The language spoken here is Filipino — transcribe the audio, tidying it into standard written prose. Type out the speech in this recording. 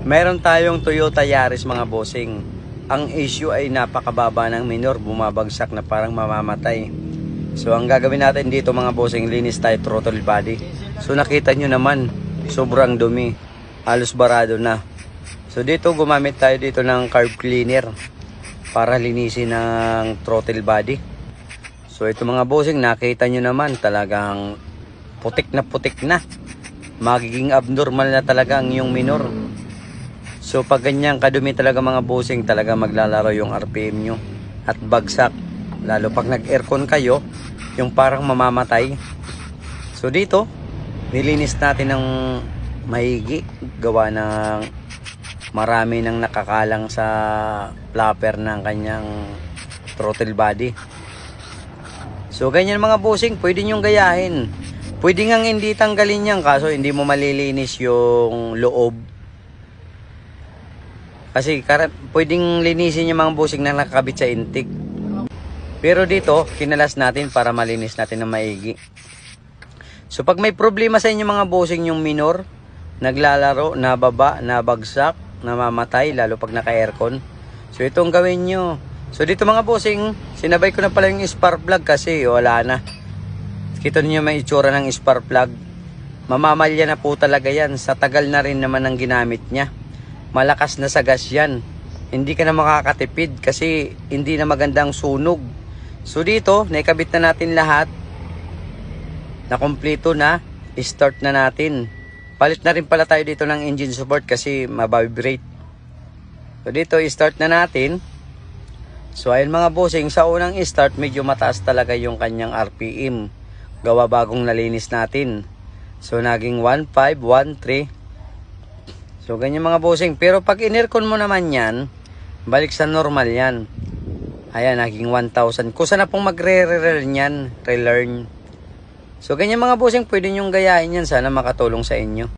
Meron tayong Toyota Yaris mga bossing. Ang issue ay napakababa ng minor, bumabagsak na parang mamamatay. So ang gagawin natin dito mga bossing, linis tayo throttle body. So nakita nyo naman, sobrang dumi. Halos barado na. So dito gumamit tayo dito ng carb cleaner para linisin ng throttle body. So ito mga bossing, nakita nyo naman talagang putik na. Magiging abnormal na talaga ang iyong minor. So pag ganyan kadumi talaga mga bossing, talaga maglalaro yung RPM nyo at bagsak. Lalo pag nag-aircon kayo, yung parang mamamatay. So dito, nilinis natin ng maigi. Gawa ng marami nang nakakalang sa flapper ng kanyang throttle body. So ganyan mga bossing, pwede nyong gayahin. Pwede ngang hindi tanggalin yan, kaso hindi mo malilinis yung loob. Kasi pwedeng linisin yung mga bossing na nakakabit sa intake. Pero dito, kinalas natin para malinis natin ng maigi. So pag may problema sa inyo mga bossing yung minor, naglalaro, nababa, nabagsak, namamatay, lalo pag naka-aircon. So itong gawin nyo. So dito mga bossing, sinabay ko na pala yung spark plug kasi wala na. Kita niyo may itsura ng spark plug. Mamamalya na po talaga yan. Sa tagal na rin naman ang ginamit niya. Malakas na sa gas yan. Hindi ka na makakatipid kasi hindi na magandang sunog. So dito, naikabit na natin lahat. Na kompleto na. Start na natin. Palit na rin pala tayo dito ng engine support kasi mabibrate. So dito, start na natin. So ayun mga bossing, sa unang start medyo mataas talaga yung kanyang RPM. Gawa bagong nalinis natin. So naging 1.5, 1.3. So ganyan mga bossing. Pero pag in-aircon mo naman yan, balik sa normal yan. Ayan, naging 1,000. Kusa na pong magre-relearn yan. Relearn. So ganyan mga bossing, pwede nyong gayahin yan. Sana makatulong sa inyo.